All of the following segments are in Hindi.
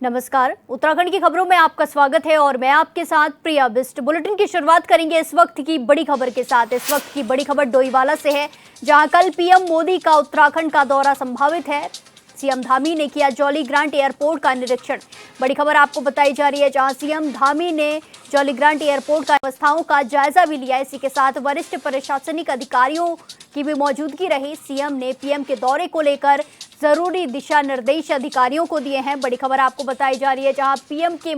नमस्कार, उत्तराखंड की खबरों में आपका स्वागत है और मैं आपके साथ प्रिया बिस्ट। बुलेटिन की शुरुआत करेंगे इस वक्त की बड़ी खबर के साथ। इस वक्त की बड़ी खबर डोईवाला से है, जहां कल पीएम मोदी का उत्तराखंड का दौरा संभावित है। सीएम धामी ने किया जॉलीग्रांट एयरपोर्ट का निरीक्षण। बड़ी खबर आपको बताई जा रही है, जहां सीएम धामी ने जॉलीग्रांट एयरपोर्ट का व्यवस्थाओं का जायजा भी लिया। इसी के साथ वरिष्ठ प्रशासनिक अधिकारियों की भी मौजूदगी रही। सीएम ने पीएम के दौरे को लेकर जरूरी दिशा निर्देश अधिकारियों को दिए हैं। बड़ी खबर आपको बताई जा रही है, जहां पीएम के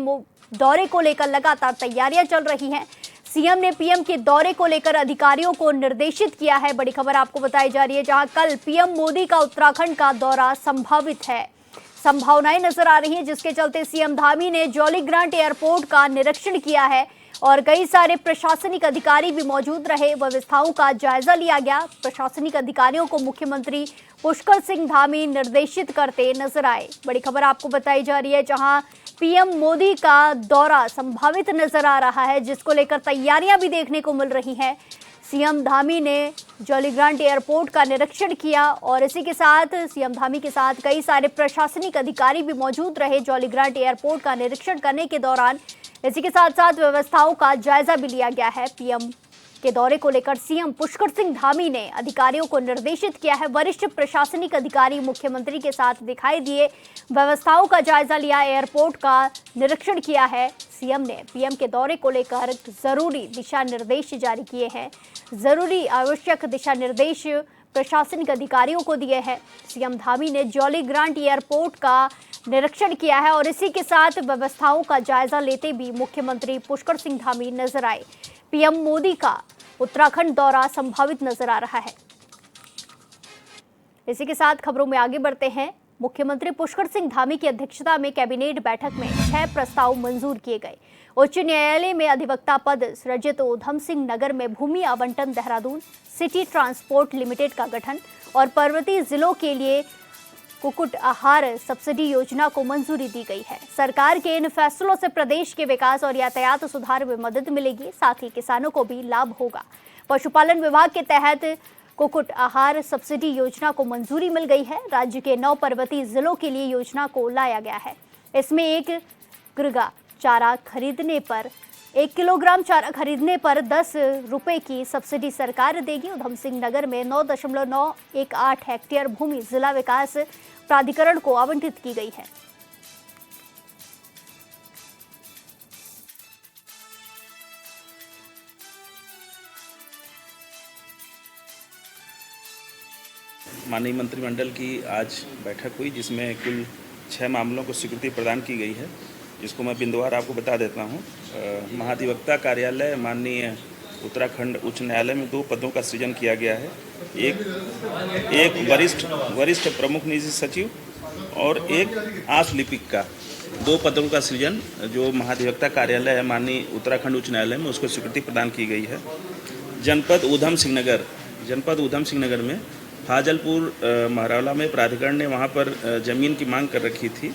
दौरे को लेकर लगातार तैयारियां चल रही हैं। सीएम ने पीएम के दौरे को लेकर अधिकारियों को निर्देशित किया है। बड़ी खबर आपको बताई जा रही है, जहां कल पीएम मोदी का उत्तराखंड का दौरा संभावित है। संभावनाएं नजर आ रही हैं, जिसके चलते सीएम धामी ने जॉलीग्रांट एयरपोर्ट का निरीक्षण किया है और कई सारे प्रशासनिक अधिकारी भी मौजूद रहे। व्यवस्थाओं का जायजा लिया गया। प्रशासनिक अधिकारियों को मुख्यमंत्री पुष्कर सिंह धामी निर्देशित करते नजर आए। बड़ी खबर आपको बताई जा रही है, जहां पीएम मोदी का दौरा संभावित नजर आ रहा है, जिसको लेकर तैयारियां भी देखने को मिल रही हैं। सीएम धामी ने जॉलीग्रांट एयरपोर्ट का निरीक्षण किया और इसी के साथ सीएम धामी के साथ कई सारे प्रशासनिक अधिकारी भी मौजूद रहे जॉलीग्रांट एयरपोर्ट का निरीक्षण करने के दौरान। इसी के साथ साथ व्यवस्थाओं का जायजा भी लिया गया है। पीएम के दौरे को लेकर सीएम पुष्कर सिंह धामी ने अधिकारियों को निर्देशित किया है। वरिष्ठ प्रशासनिक अधिकारी मुख्यमंत्री के साथ दिखाई दिए, व्यवस्थाओं का जायजा लिया, एयरपोर्ट का निरीक्षण किया है। सीएम ने पीएम के दौरे को लेकर जरूरी दिशा निर्देश जारी किए हैं। जरूरी आवश्यक दिशा निर्देश प्रशासनिक अधिकारियों को दिए हैं। सीएम धामी ने जॉलीग्रांट एयरपोर्ट का निरीक्षण किया है और इसी के साथ व्यवस्थाओं का जायजा लेते भी मुख्यमंत्री पुष्कर सिंह धामी नजर आए। पीएम मोदी का उत्तराखंड दौरा संभावित नजर आ रहा है। इसी के साथ खबरों में आगे बढ़ते हैं। मुख्यमंत्री पुष्कर सिंह धामी की अध्यक्षता में कैबिनेट बैठक में 6 प्रस्ताव मंजूर किए गए। उच्च न्यायालय में अधिवक्ता पद सृजित उधम सिंह नगर में भूमि आवंटन, देहरादून सिटी ट्रांसपोर्ट लिमिटेड का गठन और पर्वतीय जिलों के लिए कुक्कुट आहार सब्सिडी योजना को मंजूरी दी गई है। सरकार के इन फैसलों से प्रदेश के विकास और यातायात सुधार में मदद मिलेगी, साथ ही किसानों को भी लाभ होगा। पशुपालन विभाग के तहत कुक्कुट आहार सब्सिडी योजना को मंजूरी मिल गई है। राज्य के 9 पर्वतीय जिलों के लिए योजना को लाया गया है। इसमें 1 किलोग्राम चारा खरीदने पर 1 किलोग्राम चारा खरीदने पर 10 रुपए की सब्सिडी सरकार देगी। उधम सिंह नगर में 9.918 हेक्टेयर भूमि जिला विकास प्राधिकरण को आवंटित की गई है। माननीय मंत्रिमंडल की आज बैठक हुई, जिसमें कुल 6 मामलों को स्वीकृति प्रदान की गई है, जिसको मैं बिंदुवार आपको बता देता हूँ। महाधिवक्ता कार्यालय माननीय उत्तराखंड उच्च न्यायालय में 2 पदों का सृजन किया गया है। एक वरिष्ठ प्रमुख निजी सचिव और एक आस लिपिक का 2 पदों का सृजन जो महाधिवक्ता कार्यालय है माननीय उत्तराखंड उच्च न्यायालय में, उसको स्वीकृति प्रदान की गई है। जनपद उधम सिंह नगर में फाजलपुर महरौला में प्राधिकरण ने वहाँ पर ज़मीन की मांग कर रखी थी,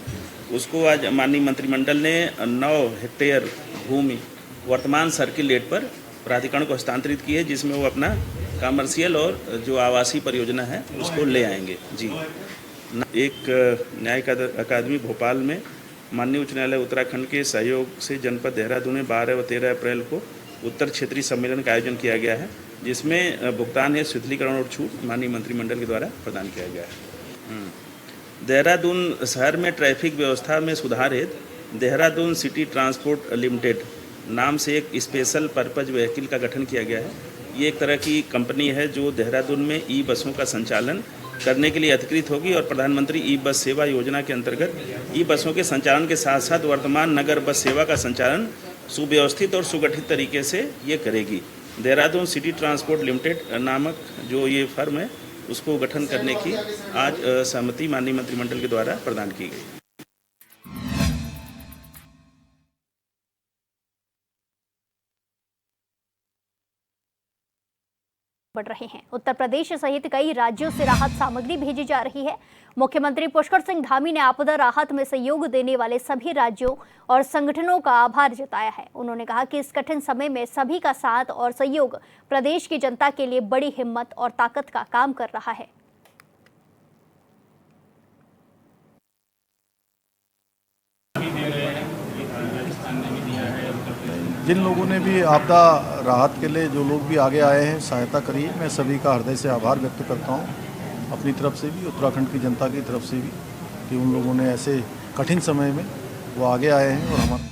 उसको आज माननीय मंत्रिमंडल ने 9 हेक्टेयर भूमि वर्तमान सर्किल रेट पर प्राधिकरण को हस्तांतरित की है, जिसमें वो अपना कमर्शियल और जो आवासीय परियोजना है उसको ले आएंगे। जी, एक न्यायिक अकादमी भोपाल में माननीय उच्च न्यायालय उत्तराखंड के सहयोग से जनपद देहरादून में 12 व 13 अप्रैल को उत्तर क्षेत्रीय सम्मेलन का आयोजन किया गया है, जिसमें भुगतान है शिथिलीकरण और छूट माननीय मंत्रिमंडल के द्वारा प्रदान किया गया है। देहरादून शहर में ट्रैफिक व्यवस्था में सुधार हेतु देहरादून सिटी ट्रांसपोर्ट लिमिटेड नाम से एक स्पेशल पर्पज व्हीकल का गठन किया गया है। ये एक तरह की कंपनी है जो देहरादून में ई बसों का संचालन करने के लिए अधिकृत होगी और प्रधानमंत्री ई बस सेवा योजना के अंतर्गत ई बसों के संचालन के साथ साथ वर्तमान नगर बस सेवा का संचालन सुव्यवस्थित और सुगठित तरीके से ये करेगी। देहरादून सिटी ट्रांसपोर्ट लिमिटेड नामक जो ये फर्म है, उसको गठन करने की आज सहमति माननीय मंत्रिमंडल के द्वारा प्रदान की गई। बढ़ रहे हैं। उत्तर प्रदेश सहित कई राज्यों से राहत सामग्री भेजी जा रही है। मुख्यमंत्री पुष्कर सिंह धामी ने आपदा राहत में सहयोग देने वाले सभी राज्यों और संगठनों का आभार जताया है। उन्होंने कहा कि इस कठिन समय में सभी का साथ और सहयोग प्रदेश की जनता के लिए बड़ी हिम्मत और ताकत का काम कर रहा है। जिन लोगों ने भी आपदा राहत के लिए जो लोग भी आगे आए हैं सहायता करी है, मैं सभी का हृदय से आभार व्यक्त करता हूँ, अपनी तरफ से भी उत्तराखंड की जनता की तरफ से भी, कि उन लोगों ने ऐसे कठिन समय में वो आगे आए हैं। और हमारा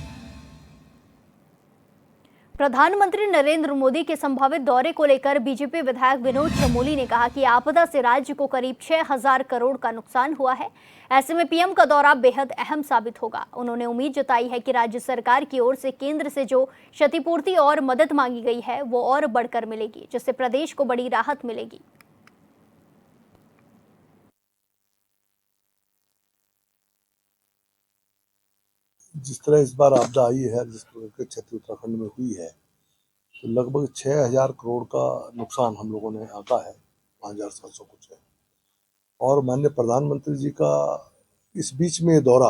प्रधानमंत्री नरेंद्र मोदी के संभावित दौरे को लेकर बीजेपी विधायक विनोद चमोली ने कहा कि आपदा से राज्य को करीब 6,000 करोड़ का नुकसान हुआ है। ऐसे में पीएम का दौरा बेहद अहम साबित होगा। उन्होंने उम्मीद जताई है कि राज्य सरकार की ओर से केंद्र से जो क्षतिपूर्ति और मदद मांगी गई है वो और बढ़कर मिलेगी, जिससे प्रदेश को बड़ी राहत मिलेगी। जिस तरह इस बार आपदा आई है, जिस प्रकार की क्षति उत्तराखंड में हुई है, तो लगभग 6,000 करोड़ का नुकसान हम लोगों ने आंका है, 5,700 कुछ है। और माननीय प्रधानमंत्री जी का इस बीच में दौरा,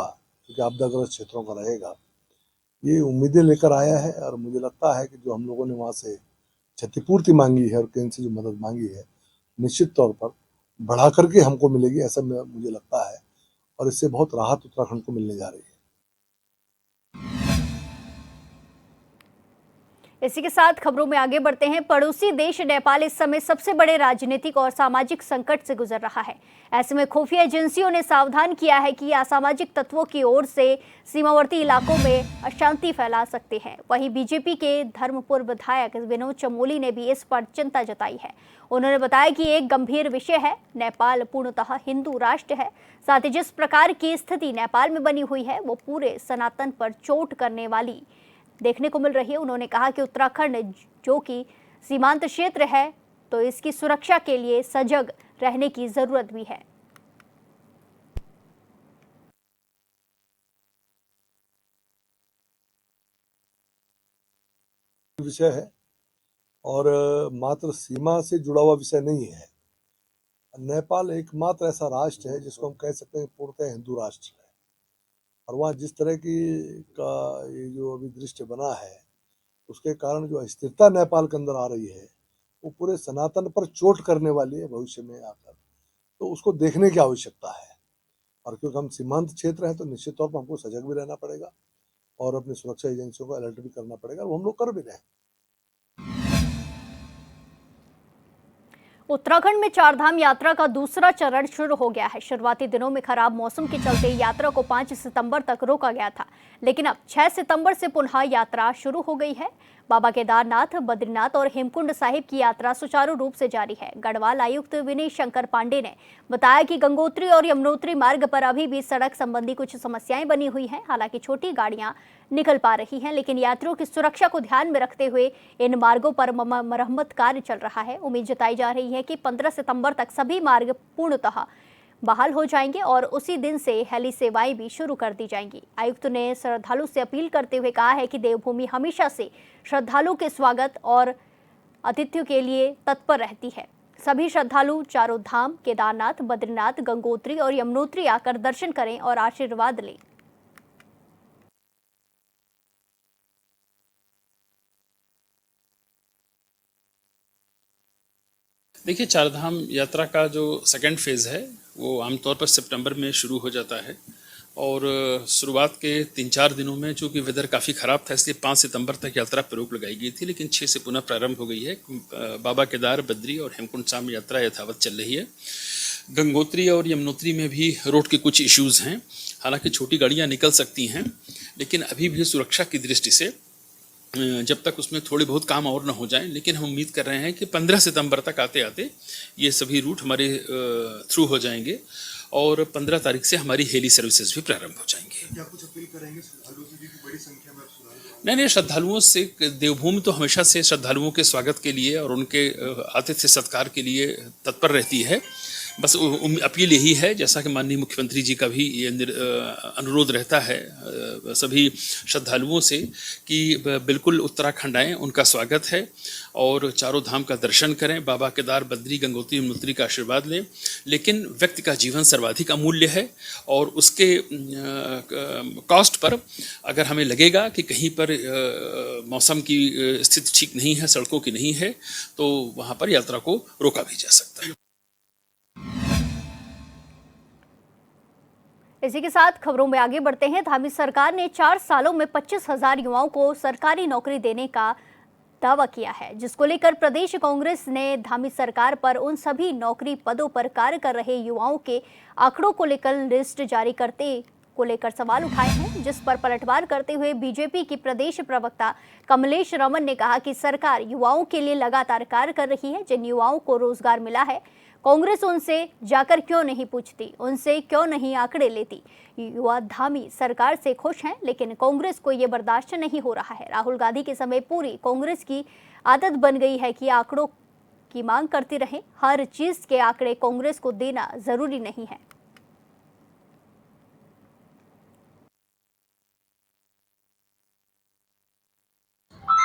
क्योंकि आपदाग्रस्त क्षेत्रों का रहेगा, ये उम्मीदें लेकर आया है। और मुझे लगता है कि जो हम लोगों ने वहाँ से क्षतिपूर्ति मांगी है और केंद्र से जो मदद मांगी है, निश्चित तौर पर बढ़ा करके हमको मिलेगी, ऐसा मुझे लगता है। और इससे बहुत राहत उत्तराखंड को मिलने जा रही है। इसी के साथ खबरों में आगे बढ़ते हैं। पड़ोसी देश नेपाल इस समय सबसे बड़े राजनीतिक और सामाजिक संकट से गुजर रहा है। ऐसे में खुफिया एजेंसियों ने सावधान किया है कि असामाजिक तत्वों की ओर से सीमावर्ती इलाकों में अशांति फैला सकते हैं। वहीं बीजेपी के धर्मपुर विधायक विनोद चमोली ने भी इस पर चिंता जताई है। उन्होंने बताया कि एक गंभीर विषय है, नेपाल पूर्णतः हिंदू राष्ट्र है। साथ ही जिस प्रकार की स्थिति नेपाल में बनी हुई है वो पूरे सनातन पर चोट करने वाली देखने को मिल रही है। उन्होंने कहा कि उत्तराखंड जो कि सीमांत क्षेत्र है, तो इसकी सुरक्षा के लिए सजग रहने की जरूरत भी है। विषय है और मात्र सीमा से जुड़ा हुआ विषय नहीं है। नेपाल एकमात्र ऐसा राष्ट्र है जिसको हम कह सकते हैं पूर्णतः हिंदू राष्ट्र है। और वहाँ जिस तरह की का ये जो अभी दृश्य बना है, उसके कारण जो अस्थिरता नेपाल के अंदर आ रही है, वो पूरे सनातन पर चोट करने वाली है भविष्य में आकर। तो उसको देखने की आवश्यकता है। और क्योंकि हम सीमांत क्षेत्र हैं, तो निश्चित तौर पर हमको सजग भी रहना पड़ेगा और अपनी सुरक्षा एजेंसियों को अलर्ट भी करना पड़ेगा, और वो हम लोग कर भी रहे हैं। उत्तराखंड में चारधाम यात्रा का दूसरा चरण शुरू हो गया है। शुरुआती दिनों में खराब मौसम के चलते यात्रा को 5 सितंबर तक रोका गया था, लेकिन अब 6 सितंबर से पुनः यात्रा शुरू हो गई है। बाबा केदारनाथ, बद्रीनाथ और हेमकुंड साहिब की यात्रा सुचारू रूप से जारी है। गढ़वाल आयुक्त विनय शंकर पांडे ने बताया कि गंगोत्री और यमुनोत्री मार्ग पर अभी भी सड़क संबंधी कुछ समस्याएं बनी हुई हैं। हालांकि छोटी गाड़ियां निकल पा रही हैं, लेकिन यात्रियों की सुरक्षा को ध्यान में रखते हुए इन मार्गों पर मरम्मत कार्य चल रहा है। उम्मीद जताई जा रही है कि 15 सितंबर तक सभी मार्ग पूर्णतः बहाल हो जाएंगे और उसी दिन से हेली सेवाएं भी शुरू कर दी जाएंगी। आयुक्त ने श्रद्धालु से अपील करते हुए कहा है कि देवभूमि हमेशा से श्रद्धालु के स्वागत और आतिथ्य के लिए तत्पर रहती है। सभी श्रद्धालु चारों धाम केदारनाथ, बद्रीनाथ, गंगोत्री और यमुनोत्री आकर दर्शन करें और आशीर्वाद लें। देखिए, चारधाम यात्रा का जो सेकंड फेज़ है वो आमतौर पर सितंबर में शुरू हो जाता है। और शुरुआत के 3-4 दिनों में चूँकि वेदर काफ़ी ख़राब था, इसलिए 5 सितंबर तक यात्रा पर रोक लगाई गई थी, लेकिन 6 से पुनः प्रारंभ हो गई है। बाबा केदार, बद्री और हेमकुंड साहिब यात्रा यथावत चल रही है। गंगोत्री और यमुनोत्री में भी रोड के कुछ इश्यूज़ हैं। हालांकि छोटी गाड़ियाँ निकल सकती हैं, लेकिन अभी भी सुरक्षा की दृष्टि से जब तक उसमें थोड़े बहुत काम और न हो जाएं, लेकिन हम उम्मीद कर रहे हैं कि 15 सितंबर तक आते आते ये सभी रूट हमारे थ्रू हो जाएंगे और 15 तारीख से हमारी हेली सर्विसेज भी प्रारंभ हो जाएंगे। क्या कुछ अपील करेंगे श्रद्धालुओं से भी बड़ी संख्या में नहीं, श्रद्धालुओं से, देवभूमि तो हमेशा से श्रद्धालुओं के स्वागत के लिए और उनके आतिथ्य सत्कार के लिए तत्पर रहती है। बस अपील यही है, जैसा कि माननीय मुख्यमंत्री जी का भी ये अनुरोध रहता है सभी श्रद्धालुओं से कि बिल्कुल उत्तराखंड आएँ, उनका स्वागत है और चारों धाम का दर्शन करें, बाबा केदार, बद्री, गंगोत्री, यमुनोत्री का आशीर्वाद लें। लेकिन व्यक्ति का जीवन सर्वाधिक अमूल्य है और उसके कॉस्ट पर अगर हमें लगेगा कि कहीं पर मौसम की स्थिति ठीक नहीं है, सड़कों की नहीं है, तो वहाँ पर यात्रा को रोका भी जा सकता है। इसी के साथ खबरों में आगे बढ़ते हैं। धामी सरकार ने 4 सालों में 25,000 युवाओं को सरकारी नौकरी देने का दावा किया है, जिसको लेकर प्रदेश कांग्रेस ने धामी सरकार पर उन सभी नौकरी पदों पर कार्य कर रहे युवाओं के आंकड़ों को लेकर लिस्ट जारी करते को लेकर सवाल उठाए हैं, जिस पर पलटवार करते हुए बीजेपी की प्रदेश प्रवक्ता कमलेश रमन ने कहा कि सरकार युवाओं के लिए लगातार कार्य कर रही है। जिन युवाओं को रोजगार मिला है, कांग्रेस उनसे जाकर क्यों नहीं पूछती, उनसे क्यों नहीं आंकड़े लेती। युवा धामी सरकार से खुश हैं, लेकिन कांग्रेस को ये बर्दाश्त नहीं हो रहा है। राहुल गांधी के समय पूरी कांग्रेस की आदत बन गई है कि आंकड़ों की मांग करती रहे। हर चीज के आंकड़े कांग्रेस को देना जरूरी नहीं है।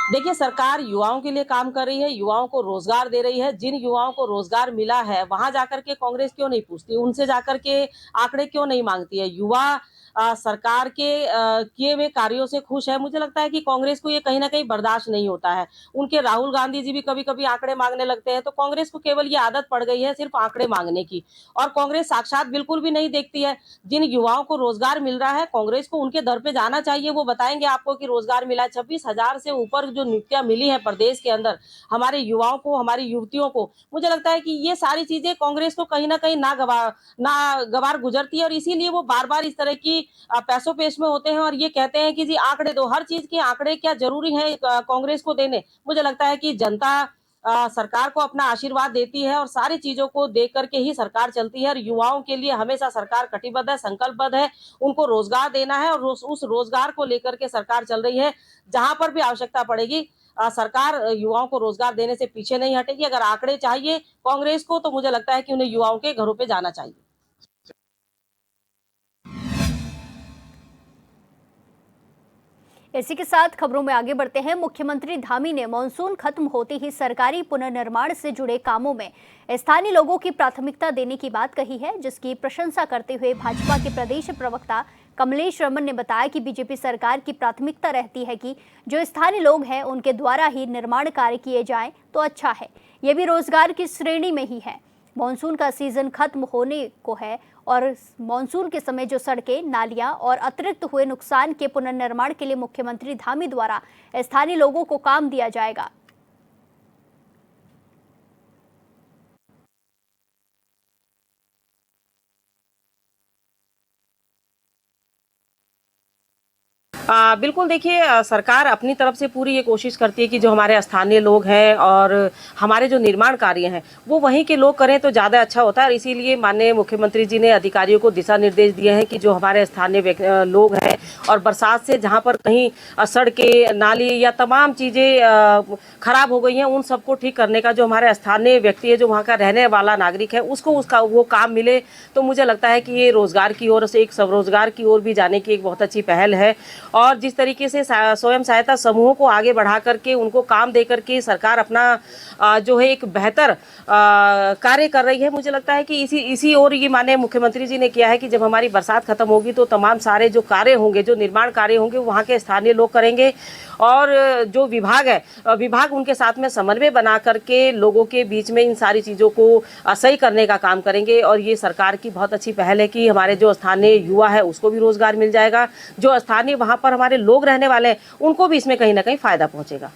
देखिए, सरकार युवाओं के लिए काम कर रही है, युवाओं को रोजगार दे रही है। जिन युवाओं को रोजगार मिला है, वहां जाकर के कांग्रेस क्यों नहीं पूछती, उनसे जाकर के आंकड़े क्यों नहीं मांगती है। युवा सरकार के किए हुए कार्यों से खुश है। मुझे लगता है कि कांग्रेस को ये कहीं ना कहीं बर्दाश्त नहीं होता है। उनके राहुल गांधी जी भी कभी कभी आंकड़े मांगने लगते हैं, तो कांग्रेस को केवल ये आदत पड़ गई है सिर्फ आंकड़े मांगने की, और कांग्रेस साक्षात बिल्कुल भी नहीं देखती है। जिन युवाओं को रोजगार मिल रहा है, कांग्रेस को उनके दर पे जाना चाहिए। वो बताएंगे आपको कि रोजगार मिला है। 26,000 से ऊपर जो नियुक्तियां मिली है प्रदेश के अंदर हमारे युवाओं को, हमारी युवतियों को, मुझे लगता है कि ये सारी चीजें कांग्रेस को कहीं ना कहीं नागवार गुजरती है, और इसीलिए वो बार बार इस तरह की पैसों पेश में होते हैं और ये कहते हैं कि जी आंकड़े दो। हर चीज के आंकड़े क्या जरूरी है कांग्रेस को देने। मुझे लगता है कि जनता सरकार को अपना आशीर्वाद देती है और सारी चीजों को देख करके ही सरकार चलती है, और युवाओं के लिए हमेशा सरकार कटिबद्ध है, संकल्पबद्ध है। उनको रोजगार देना है और उस रोजगार को लेकर के सरकार चल रही है। जहां पर भी आवश्यकता पड़ेगी, सरकार युवाओं को रोजगार देने से पीछे नहीं हटेगी। अगर आंकड़े चाहिए कांग्रेस को, तो मुझे लगता है कि उन्हें युवाओं के घरों पे जाना चाहिए। इसी के साथ खबरों में आगे बढ़ते हैं। मुख्यमंत्री धामी ने मानसून खत्म होते ही सरकारी पुनर्निर्माण से जुड़े कामों में स्थानीय लोगों की प्राथमिकता देने की बात कही है, जिसकी प्रशंसा करते हुए भाजपा के प्रदेश प्रवक्ता कमलेश रमन ने बताया कि बीजेपी सरकार की प्राथमिकता रहती है कि जो स्थानीय लोग हैं उनके द्वारा ही निर्माण कार्य किए जाएं तो अच्छा है। ये भी रोजगार की श्रेणी में ही है। मानसून का सीजन खत्म होने को है और मानसून के समय जो सड़कें, नालियां और अतिरिक्त हुए नुकसान के पुनर्निर्माण के लिए मुख्यमंत्री धामी द्वारा स्थानीय लोगों को काम दिया जाएगा। बिल्कुल, देखिए, सरकार अपनी तरफ से पूरी ये कोशिश करती है कि जो हमारे स्थानीय लोग हैं और हमारे जो निर्माण कार्य हैं वो वहीं के लोग करें तो ज़्यादा अच्छा होता है। और इसीलिए माननीय मुख्यमंत्री जी ने अधिकारियों को दिशा निर्देश दिए हैं कि जो हमारे स्थानीय लोग हैं और बरसात से जहाँ पर कहीं सड़कें, नाली या तमाम चीज़ें खराब हो गई हैं, उन सबको ठीक करने का जो हमारे स्थानीय व्यक्ति है, जो वहाँ का रहने वाला नागरिक है, उसको उसका वो काम मिले। तो मुझे लगता है कि ये रोज़गार की ओर से, एक स्वरोजगार की ओर भी जाने की एक बहुत अच्छी पहल है। और जिस तरीके से स्वयं सहायता समूहों को आगे बढ़ा करके उनको काम दे करके सरकार अपना जो है एक बेहतर कार्य कर रही है, मुझे लगता है कि इसी ओर ये माननीय मुख्यमंत्री जी ने किया है कि जब हमारी बरसात खत्म होगी तो तमाम सारे जो कार्य होंगे, जो निर्माण कार्य होंगे, वहाँ के स्थानीय लोग करेंगे। और जो विभाग है, विभाग उनके साथ में समन्वय बना करके लोगों के बीच में इन सारी चीज़ों को सही करने का काम करेंगे। और ये सरकार की बहुत अच्छी पहल है कि हमारे जो स्थानीय युवा है उसको भी रोजगार मिल जाएगा, जो स्थानीय वहाँ पर हमारे लोग रहने वाले हैं उनको भी इसमें कहीं ना कहीं फायदा पहुँचेगा।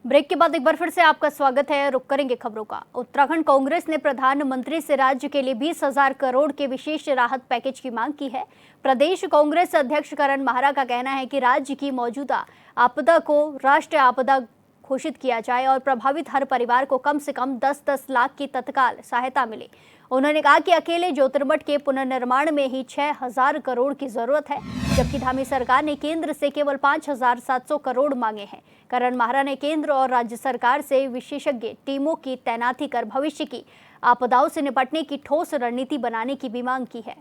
ब्रेक के बाद एक बार फिर से आपका स्वागत है। रुक करेंगे खबरों का। उत्तराखंड कांग्रेस ने प्रधानमंत्री से राज्य के लिए 20,000 करोड़ के विशेष राहत पैकेज की मांग की है। प्रदेश कांग्रेस अध्यक्ष करण माहरा का कहना है कि राज्य की मौजूदा आपदा को राष्ट्रीय आपदा घोषित किया जाए और प्रभावित हर परिवार को कम से कम 10-10 लाख की तत्काल सहायता मिले। उन्होंने कहा कि अकेले ज्योतिर्मठ के पुनर्निर्माण में ही 6,000 करोड़ की जरूरत है, जबकि धामी सरकार ने केंद्र से केवल 5,700 करोड़ मांगे हैं। करण माहरा ने केंद्र और राज्य सरकार से विशेषज्ञ टीमों की तैनाती कर भविष्य की आपदाओं से निपटने की ठोस रणनीति बनाने की भी मांग की है।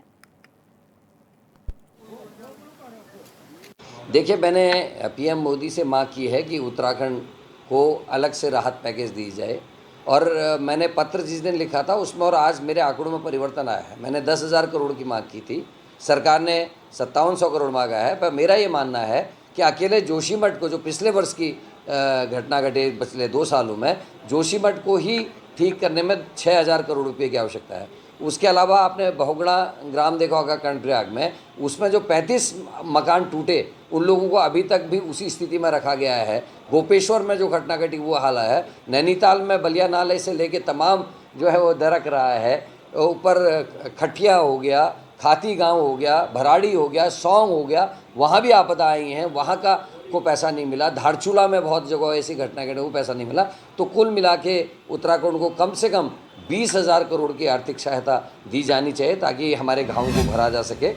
देखिए, मैंने पीएम मोदी से मांग की है कि उत्तराखंड को अलग से राहत पैकेज दी जाए, और मैंने पत्र जिस दिन लिखा था उसमें और आज मेरे आंकड़ों में परिवर्तन आया है। मैंने 10,000 करोड़ की मांग की थी, सरकार ने 5700 करोड़ मांगा है। पर मेरा ये मानना है कि अकेले जोशीमठ को, जो पिछले वर्ष की घटना घटे पिछले 2 सालों में, जोशीमठ को ही ठीक करने में 6,000 करोड़ रुपए की आवश्यकता है। उसके अलावा आपने बहुगुणा ग्राम देखा होगा कर्णप्रयाग में, उसमें जो 35 मकान टूटे उन लोगों को अभी तक भी उसी स्थिति में रखा गया है। गोपेश्वर में जो घटना घटी वो हाल है। नैनीताल में बलिया नाले से लेके तमाम जो है वो दरक रहा है। ऊपर खटिया हो गया, खाती गांव हो गया, भराड़ी हो गया, सौंग हो गया, वहाँ भी आपदा आई हैं, वहाँ का को पैसा नहीं मिला। धारचूला में बहुत जगह ऐसी घटना घटी वो पैसा नहीं मिला। तो कुल मिला के उत्तराखंड को कम से कम 20,000 करोड़ की आर्थिक सहायता दी जानी चाहिए ताकि हमारे गाँव को भरा जा सके।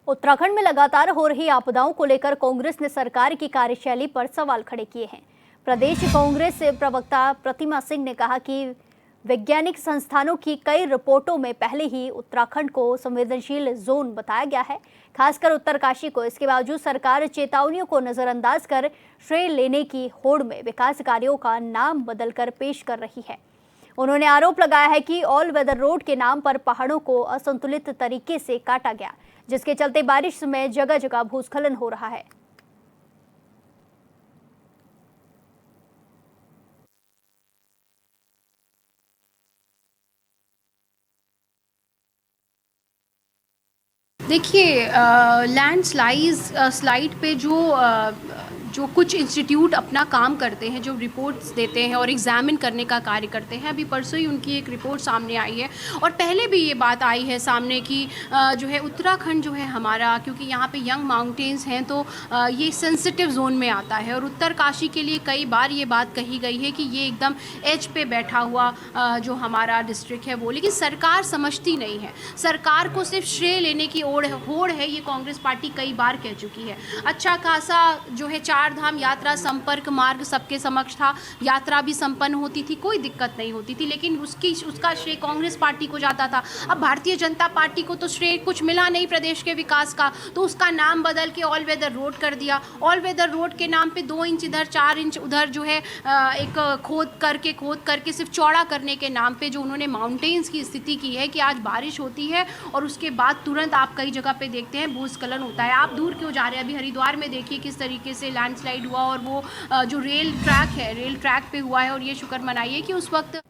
उत्तराखंड में लगातार हो रही आपदाओं को लेकर कांग्रेस ने सरकार की कार्यशैली पर सवाल खड़े किए हैं। प्रदेश कांग्रेस प्रवक्ता प्रतिमा सिंह ने कहा कि वैज्ञानिक संस्थानों की कई रिपोर्टों में पहले ही उत्तराखंड को संवेदनशील जोन बताया गया है, खासकर उत्तरकाशी को। इसके बावजूद सरकार चेतावनियों को नजरअंदाज कर श्रेय लेने की होड़ में विकास कार्यों का नाम बदलकर पेश कर रही है। उन्होंने आरोप लगाया है कि ऑल वेदर रोड के नाम पर पहाड़ों को असंतुलित तरीके से काटा गया, जिसके चलते बारिश में जगह जगह भूस्खलन हो रहा है। देखिए, स्लाइड पे जो कुछ इंस्टीट्यूट अपना काम करते हैं, जो रिपोर्ट्स देते हैं और एग्जामिन करने का कार्य करते हैं, अभी परसों ही उनकी एक रिपोर्ट सामने आई है और पहले भी ये बात आई है सामने कि जो है उत्तराखंड जो है हमारा, क्योंकि यहाँ पे यंग माउंटेन्स हैं तो ये सेंसिटिव जोन में आता है। और उत्तरकाशी के लिए कई बार ये बात कही गई है कि ये एकदम एज पे बैठा हुआ जो हमारा डिस्ट्रिक्ट है वो, लेकिन सरकार समझती नहीं है। सरकार को सिर्फ श्रेय लेने की होड़ है, ये कांग्रेस पार्टी कई बार कह चुकी है। अच्छा खासा जो है 4 धाम यात्रा संपर्क मार्ग सबके समक्ष था, यात्रा भी संपन्न होती थी, कोई दिक्कत नहीं होती थी, लेकिन उसका श्रेय कांग्रेस पार्टी को जाता था। अब भारतीय जनता पार्टी को तो श्रेय कुछ मिला नहीं प्रदेश के विकास का, तो उसका नाम बदल के ऑल वेदर रोड कर दिया। ऑल वेदर रोड के नाम पे 2 इंच इधर 4 इंच उधर जो है एक खोद करके सिर्फ चौड़ा करने के नाम पे जो उन्होंने माउंटेन्स की स्थिति की है कि आज बारिश होती है और उसके बाद तुरंत आप कई जगह पे देखते हैं भूस्खलन होता है। आप दूर क्यों जा रहे हैं, अभी हरिद्वार में देखिए किस तरीके से लैंडस्लाइड हुआ और वो जो रेल ट्रैक पे हुआ है, और ये शुक्र मनाइए कि उस वक्त।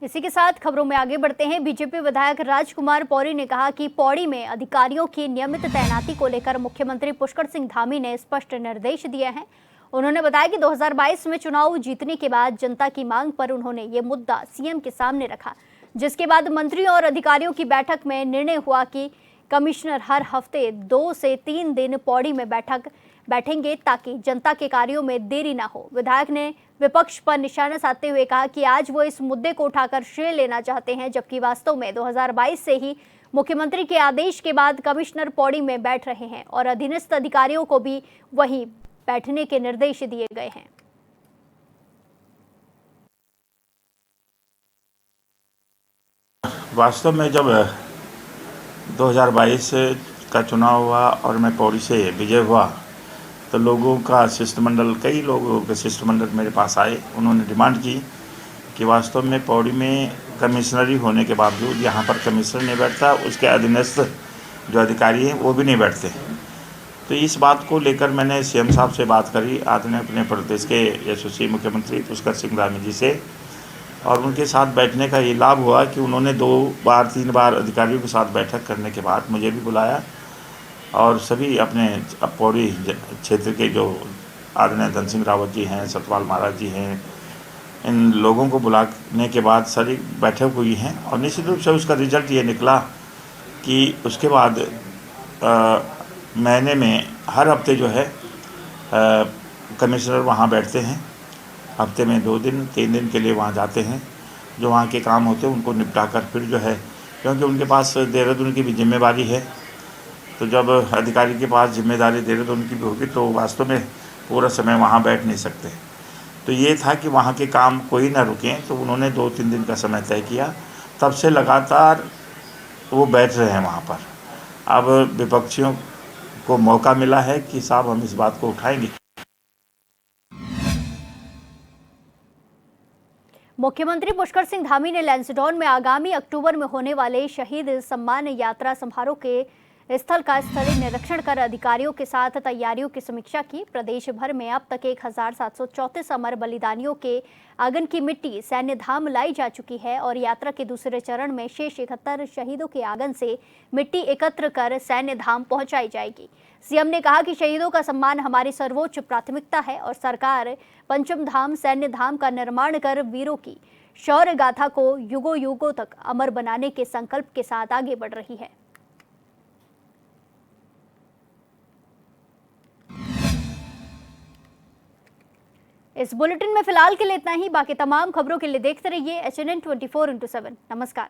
इसी के साथ खबरों में आगे बढ़ते हैं। बीजेपी विधायक राजकुमार पौड़ी ने कहा कि पौड़ी में अधिकारियों की नियमित तैनाती को लेकर मुख्यमंत्री पुष्कर सिंह धामी ने स्पष्ट निर्देश दिए हैं। उन्होंने बताया कि 2022 में चुनाव जीतने के बाद जनता की मांग पर उन्होंने ये मुद्दा सीएम के सामने रखा, जिसके बाद मंत्रियों और अधिकारियों की बैठक में निर्णय हुआ कि कमिश्नर हर हफ्ते 2 से 3 दिन पौड़ी में बैठेंगे ताकि जनता के कार्यों में देरी ना हो। विधायक ने विपक्ष पर निशाना साधते हुए कहा कि आज वो इस मुद्दे को उठाकर श्रेय लेना चाहते हैं, जबकि वास्तव में 2022 से ही मुख्यमंत्री के आदेश के बाद कमिश्नर पौड़ी में बैठ रहे हैं और अधीनस्थ अधिकारियों को भी वहीं बैठने के निर्देश दिए गए हैं। वास्तव में जब 2022 का चुनाव हुआ और मैं पौड़ी से विजय हुआ तो लोगों का शिष्टमंडल, कई लोगों के शिष्टमंडल मेरे पास आए। उन्होंने डिमांड की कि वास्तव में पौड़ी में कमिश्नरी होने के बावजूद यहाँ पर कमिश्नर नहीं बैठता, उसके अधीनस्थ जो अधिकारी हैं वो भी नहीं बैठते। तो इस बात को लेकर मैंने सीएम साहब से बात करी, आदरणीय अपने प्रदेश के यशस्वी मुख्यमंत्री पुष्कर सिंह धामी जी से, और उनके साथ बैठने का ये लाभ हुआ कि उन्होंने 2-3 बार अधिकारियों के साथ बैठक करने के बाद मुझे भी बुलाया और सभी अपने पौड़ी क्षेत्र के जो आदरणीय धन सिंह रावत जी हैं, सतपाल महाराज जी हैं, इन लोगों को बुलाने के बाद सारी बैठक हुई हैं और निश्चित रूप से उसका रिजल्ट ये निकला कि उसके बाद महीने में हर हफ्ते जो है कमिश्नर वहाँ बैठते हैं। हफ्ते में 2 दिन 3 दिन के लिए वहाँ जाते हैं, जो वहाँ के काम होते हैं उनको निपटा कर फिर जो है, क्योंकि उनके पास देहरादून की भी जिम्मेवारी है, तो जब अधिकारी के पास जिम्मेदारी देहरादून की भी होगी तो वास्तव में पूरा समय वहाँ बैठ नहीं सकते। तो ये था कि वहाँ के काम कोई ना रुकें, तो उन्होंने 2-3 दिन का समय तय किया, तब से लगातार वो बैठ रहे हैं वहाँ पर। अब विपक्षियों को मौका मिला है कि साहब हम इस बात को उठाएंगे। मुख्यमंत्री पुष्कर सिंह धामी ने लैंसडौन में आगामी अक्टूबर में होने वाले शहीद सम्मान यात्रा समारोह के स्थल का स्थलीय निरीक्षण कर अधिकारियों के साथ तैयारियों की समीक्षा की। प्रदेश भर में अब तक 1734 अमर बलिदानियों के आंगन की मिट्टी सैन्य धाम लाई जा चुकी है और यात्रा के दूसरे चरण में शेष 71 शहीदों के आंगन से मिट्टी एकत्र कर सैन्य धाम पहुंचाई जाएगी। सीएम ने कहा कि शहीदों का सम्मान हमारी सर्वोच्च प्राथमिकता है और सरकार पंचम धाम सैन्य धाम का निर्माण कर वीरों की शौर्य गाथा को युगों युगों तक अमर बनाने के संकल्प के साथ आगे बढ़ रही है। इस बुलेटिन में फिलहाल के लिए इतना ही। बाकी तमाम खबरों के लिए देखते रहिए HNN 24/7। नमस्कार।